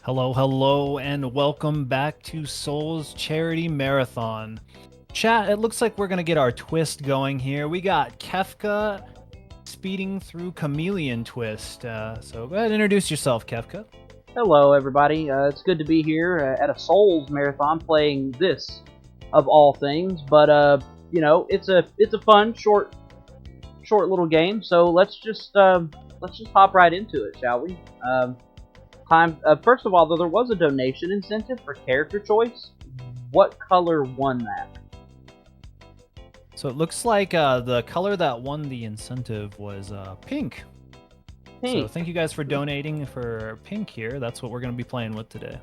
Hello, hello, and welcome back to Souls Charity Marathon. Chat, it looks like we're going to get our twist going here. We got Kefka speeding through Chameleon twist. So go ahead and introduce yourself, Kefka. Hello, everybody. It's good to be here at a Souls Marathon playing this, of all things. But you know, it's a fun, short little game. So let's just hop right into it, shall we? First of all, though, there was a donation incentive for character choice. What color won that? So it looks like the color that won the incentive was pink. So thank you guys for donating for pink here. That's what we're going to be playing with today.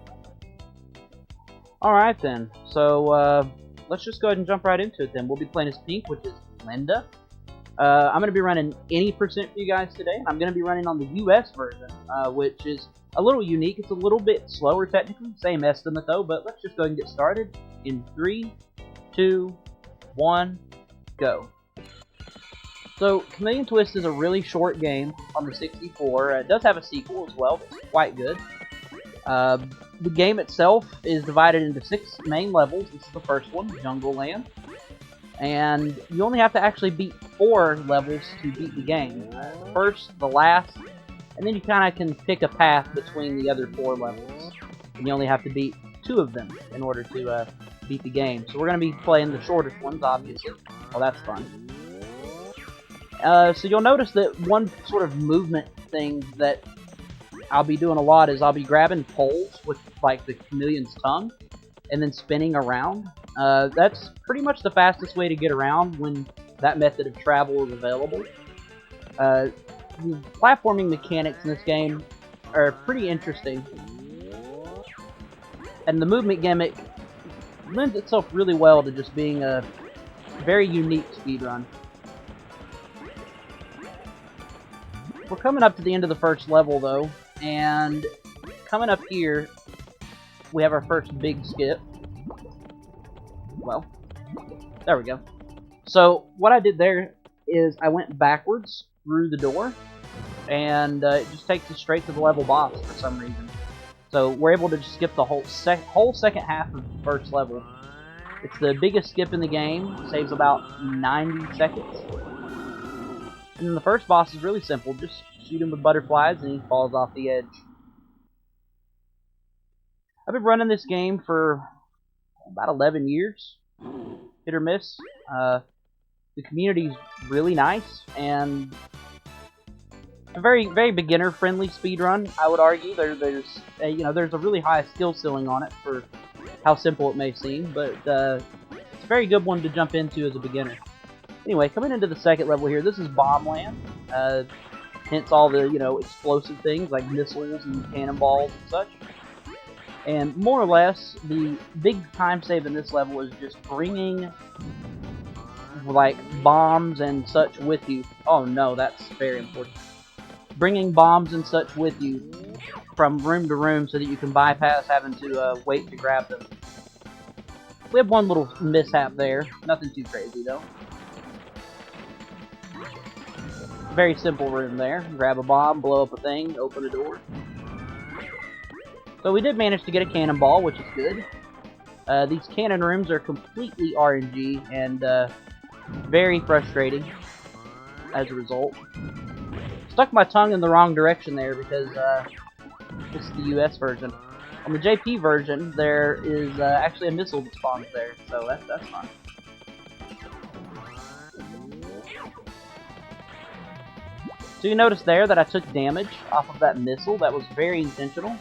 Alright then. So let's just go ahead and jump right into it then. We'll be playing as pink, which is Linda. I'm going to be running any percent for you guys today. I'm going to be running on the US version, which is a little unique. It's a little bit slower technically. Same estimate though, but let's just go ahead and get started. In 3, 2, 1, go. So, Chameleon Twist is a really short game on the 64. It does have a sequel as well, that's quite good. The game itself is divided into 6 main levels. This is the first one, Jungle Land. And you only have to actually beat 4 levels to beat the game. The first, the last, and then you kind of can pick a path between the other 4 levels. And you only have to beat 2 of them in order to beat the game. So we're going to be playing the shortest ones, obviously. Well, that's fun. So you'll notice that one sort of movement thing that I'll be doing a lot is I'll be grabbing poles with like the chameleon's tongue and then spinning around. That's pretty much the fastest way to get around when that method of travel is available. The platforming mechanics in this game are pretty interesting, and the movement gimmick lends itself really well to just being a very unique speedrun. We're coming up to the end of the first level though, and coming up here we have our first big skip. Well, there we go. So what I did there is I went backwards through the door, and it just takes us straight to the level boss for some reason. So we're able to just skip the whole second half of the first level. It's the biggest skip in the game, saves about 90 seconds. And then the first boss is really simple, just shoot him with butterflies and he falls off the edge. I've been running this game for about 11 years, hit or miss. The community's really nice, and a very, very beginner-friendly speedrun, I would argue. There's a really high skill ceiling on it for how simple it may seem, but it's a very good one to jump into as a beginner. Anyway, coming into the second level here, this is Bomb Land. Hence all the, explosive things like missiles and cannonballs and such. And more or less, the big time save in this level is just bringing, like, bombs and such with you. Oh no, that's very important. Bringing bombs and such with you from room to room so that you can bypass having to wait to grab them. We have one little mishap there. Nothing too crazy, though. Very simple room there. Grab a bomb, blow up a thing, open a door. So we did manage to get a cannonball, which is good. These cannon rooms are completely RNG and very frustrating as a result. Stuck my tongue in the wrong direction there because this is the US version. On the JP version, there is actually a missile that spawns there, so that's fun. So you notice there that I took damage off of that missile. That was very intentional.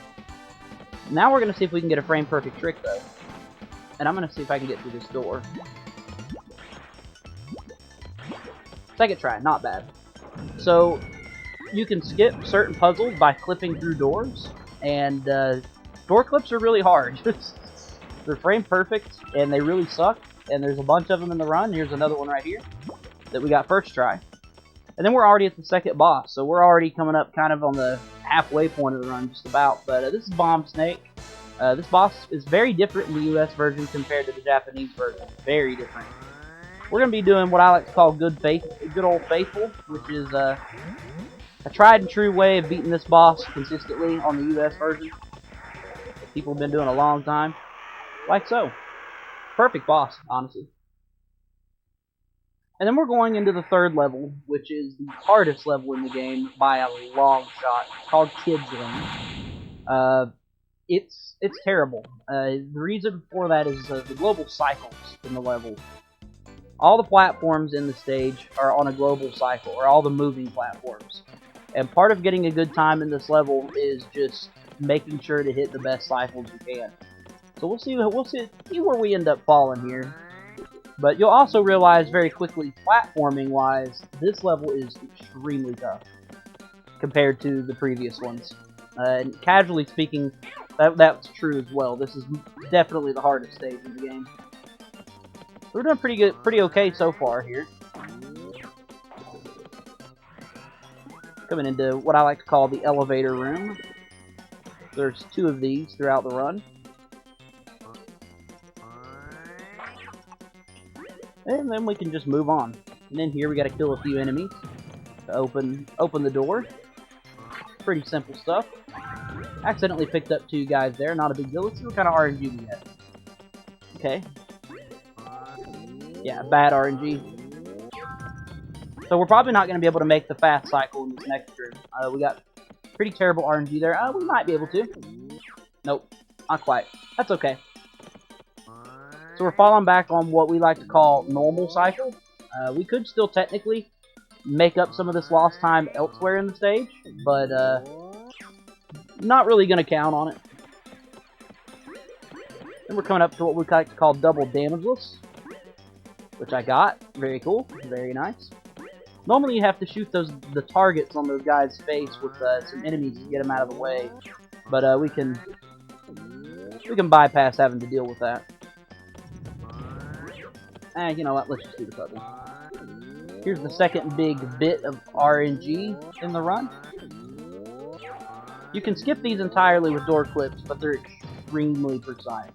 Now we're going to see if we can get a frame perfect trick though. And I'm going to see if I can get through this door. Second try, not bad. So you can skip certain puzzles by clipping through doors. And door clips are really hard. They're frame perfect and they really suck. And there's a bunch of them in the run. Here's another one right here that we got first try. And then we're already at the second boss, so we're already coming up kind of on the halfway point of the run, just about. But this is Bomb Snake. This boss is very different in the US version compared to the Japanese version. Very different. We're going to be doing what I like to call good old faithful, which is a tried and true way of beating this boss consistently on the US version. people have been doing a long time. Like so. Perfect boss, honestly. And then we're going into the third level, which is the hardest level in the game by a long shot. It's called Kids Lane. It's terrible. The reason for that is the global cycles in the level. All the platforms in the stage are on a global cycle, or all the moving platforms. And part of getting a good time in this level is just making sure to hit the best cycles you can. So we'll see where we end up falling here. But you'll also realize very quickly, platforming-wise, this level is extremely tough compared to the previous ones. And casually speaking, that's true as well. This is definitely the hardest stage in the game. We're doing pretty okay so far here. Coming into what I like to call the elevator room. There's 2 of these throughout the run. And then we can just move on. And then here we gotta kill a few enemies to open the door. Pretty simple stuff. Accidentally picked up 2 guys there, not a big deal. Let's see what kind of RNG we get. Okay. Yeah, bad RNG. So we're probably not going to be able to make the fast cycle in this next room. We got pretty terrible RNG there. We might be able to. Nope, not quite. That's okay. So we're falling back on what we like to call normal cycle. We could still technically make up some of this lost time elsewhere in the stage, but not really going to count on it. Then we're coming up to what we like to call double damageless, which I got. Very cool. Very nice. Normally you have to shoot the targets on those guys' face with some enemies to get them out of the way, but we can bypass having to deal with that. You know what? Let's just do the puzzle. Here's the second big bit of RNG in the run. You can skip these entirely with door clips, but they're extremely precise.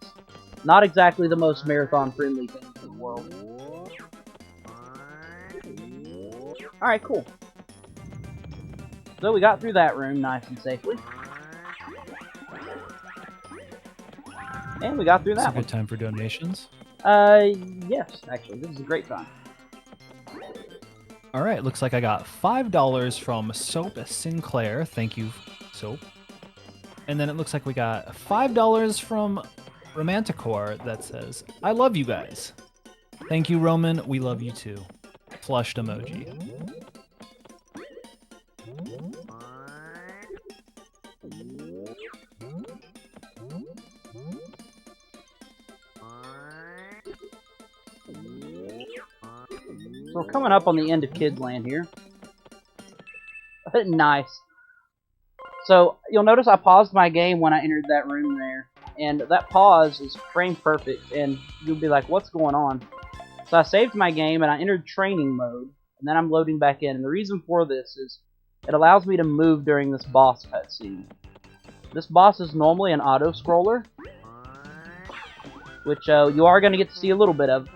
Not exactly the most marathon-friendly thing in the world. Alright, cool. So we got through that room nice and safely. And we got through that one. It's a good time for donations. Yes, actually. This is a great time. Alright, looks like I got $5 from Soap Sinclair. Thank you, Soap. And then it looks like we got $5 from Romanticore that says, I love you guys. Thank you, Roman. We love you too. Flushed emoji. So we're coming up on the end of Kids Land here. Nice. So you'll notice I paused my game when I entered that room there, and that pause is frame perfect, and you'll be like, what's going on? So I saved my game and I entered training mode, and then I'm loading back in, and the reason for this is it allows me to move during this boss cutscene. This boss is normally an auto-scroller, which you are going to get to see a little bit of,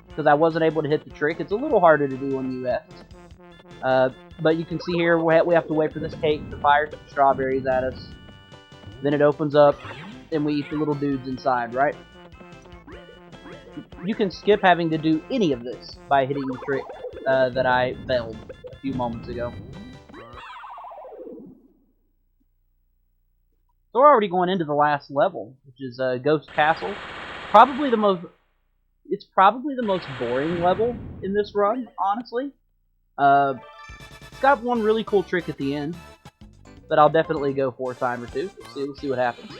because I wasn't able to hit the trick. It's a little harder to do on US. But you can see here we have to wait for this cake to fire some strawberries at us. Then it opens up, and we eat the little dudes inside, right? You can skip having to do any of this by hitting the trick that I failed a few moments ago. So we're already going into the last level, which is Ghost Castle. It's probably the most boring level in this run, honestly. It's got one really cool trick at the end that I'll definitely go for a time or two. We'll see what happens.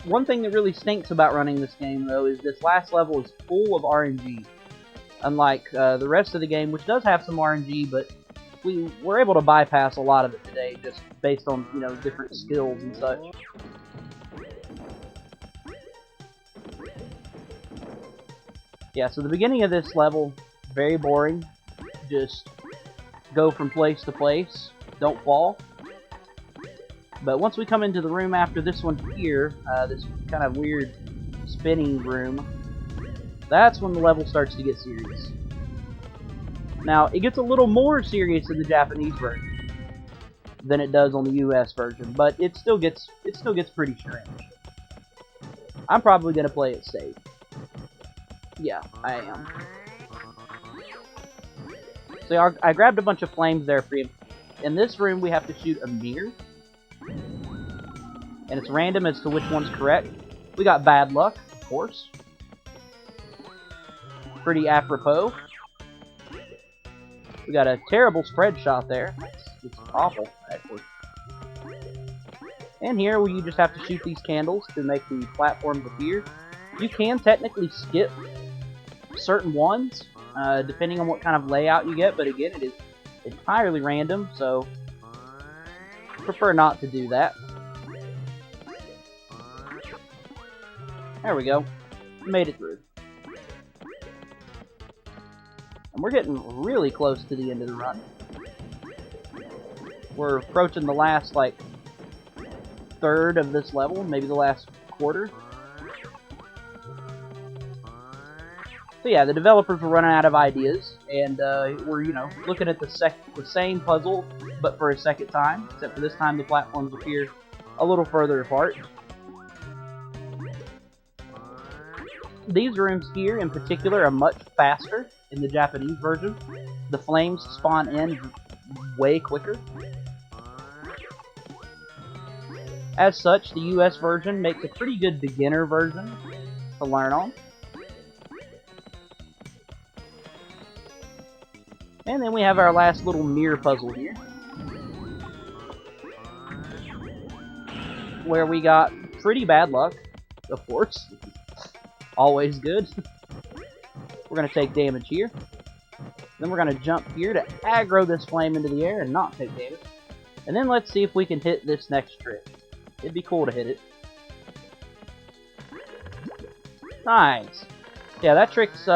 One thing that really stinks about running this game, though, is this last level is full of RNG. Unlike the rest of the game, which does have some RNG, but we were able to bypass a lot of it today, just based on, you know, different skills and such. Yeah, so the beginning of this level, very boring. Just go from place to place, don't fall. But once we come into the room after this one here, this kind of weird spinning room, that's when the level starts to get serious. Now, it gets a little more serious in the Japanese version. than it does on the US version, but it still gets pretty strange. I'm probably gonna play it safe. Yeah, I am. So I grabbed a bunch of flames there for you. In this room, we have to shoot a mirror, and it's random as to which one's correct. We got bad luck, of course. Pretty apropos. We got a terrible spread shot there. It's awful, actually. And here, you just have to shoot these candles to make the platforms appear. You can technically skip certain ones, depending on what kind of layout you get, but again, it is entirely random, so I prefer not to do that. There we go. Made it through. And we're getting really close to the end of the run. We're approaching the last, like, third of this level, maybe the last quarter. So yeah, the developers were running out of ideas, and we're, you know, looking at the same puzzle, but for a second time, except for this time the platforms appear a little further apart. These rooms here, in particular, are much faster in the Japanese version. The flames spawn in way quicker. As such, the US version makes a pretty good beginner version to learn on. And then we have our last little mirror puzzle here, where we got pretty bad luck, of course. Always good. We're going to take damage here. Then we're going to jump here to aggro this flame into the air and not take damage. And then let's see if we can hit this next trick. It'd be cool to hit it. Nice. Yeah, that trick's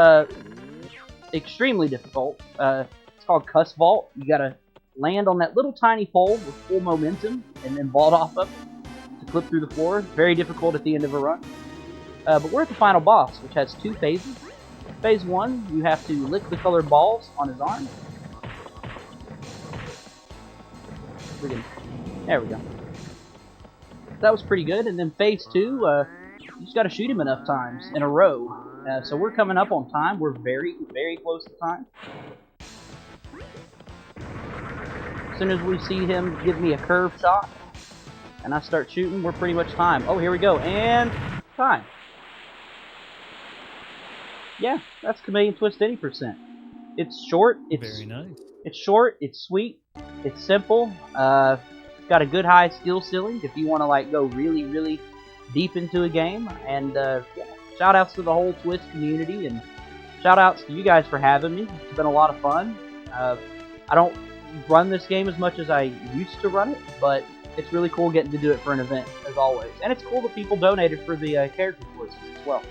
extremely difficult. It's called Cuss Vault. You gotta land on that little tiny pole with full momentum and then vault off of it to clip through the floor. Very difficult at the end of a run. But we're at the final boss, which has two phases. Phase 1, you have to lick the colored balls on his arm. There we go. That was pretty good. And then phase 2, you just gotta shoot him enough times in a row. So we're coming up on time. We're very, very close to time. As soon as we see him give me a curve shot, and I start shooting, we're pretty much time. Oh, here we go, and time. Yeah, that's Chameleon Twist 80%. It's short. It's very nice. It's short. It's sweet. It's simple. Got a good high skill ceiling if you want to like go really, really deep into a game. And yeah, shout outs to the whole Twist community, and shout outs to you guys for having me. It's been a lot of fun. I don't run this game as much as I used to run it, but it's really cool getting to do it for an event, as always. And it's cool that people donated for the character voices as well.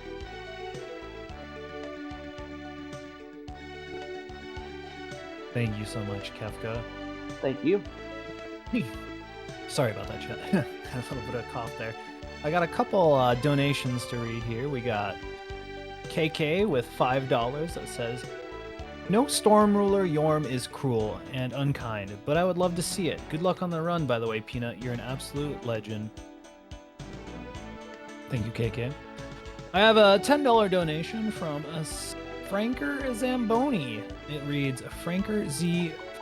Thank you so much, Kefka. Thank you. Sorry about that, chat. Had a little bit of cough there. I got a couple donations to read here. We got KK with $5 that says, "No storm ruler Yorm is cruel and unkind, but I would love to see it. Good luck on the run, by the way, Peanut. You're an absolute legend." Thank you, KK. I have a $10 donation from a Franker Zamboni. It reads, Franker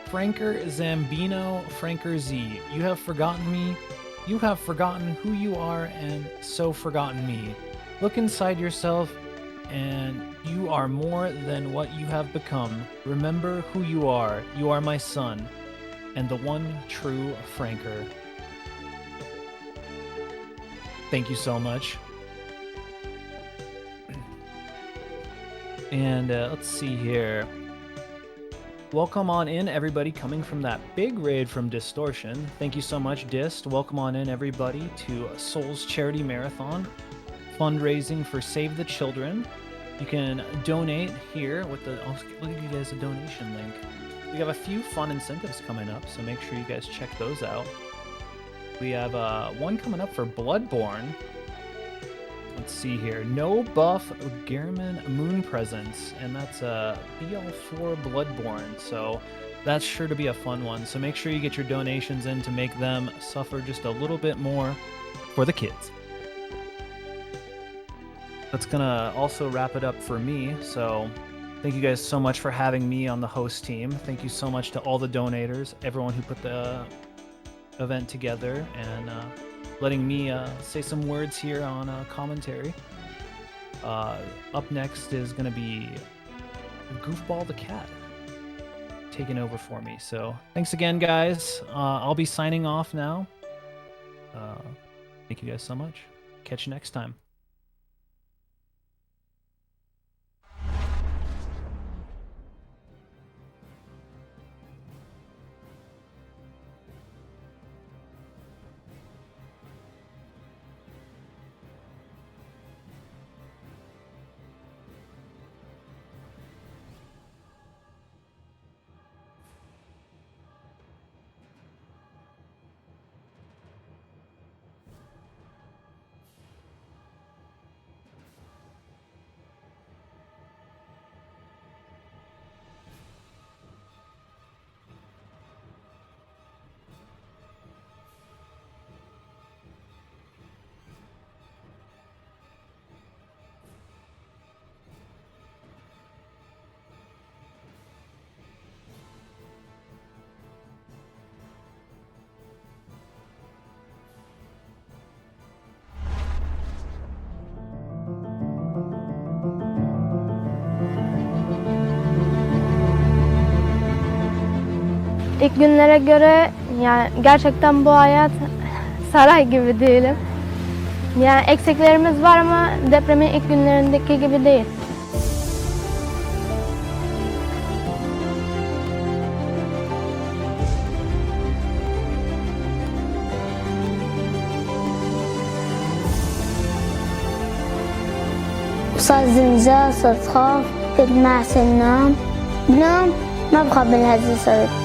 Zambino, Franker Z. You have forgotten me. You have forgotten who you are and so forgotten me. Look inside yourself and you are more than what you have become. Remember who you are. You are my son and the one true Franker. Thank you so much. And let's see here. Welcome on in, everybody coming from that big raid from Distortion. Thank you so much, Dist. Welcome on in, everybody, to Souls Charity Marathon fundraising for Save the Children. You can donate here with the... I'll give you guys a donation link. We have a few fun incentives coming up, so make sure you guys check those out. We have one coming up for Bloodborne. Let's see here. No buff Garmin Moon Presence, and that's BL4 Bloodborne. So that's sure to be a fun one. So make sure you get your donations in to make them suffer just a little bit more for the kids. That's gonna also wrap it up for me. So thank you guys so much for having me on the host team. Thank you so much to all the donators, everyone who put the event together, and letting me say some words here on commentary. Up next is going to be Goofball the Cat taking over for me. So thanks again, guys. I'll be signing off now. Thank you guys so much. Catch you next time. İlk günlere göre yani gerçekten bu hayat saray gibi diyelim. Yani eksiklerimiz var ama depremin ilk günlerindeki gibi değil. صار زلزال صار خوف كنت مع سنام بنام ما بخاف من هالزلزال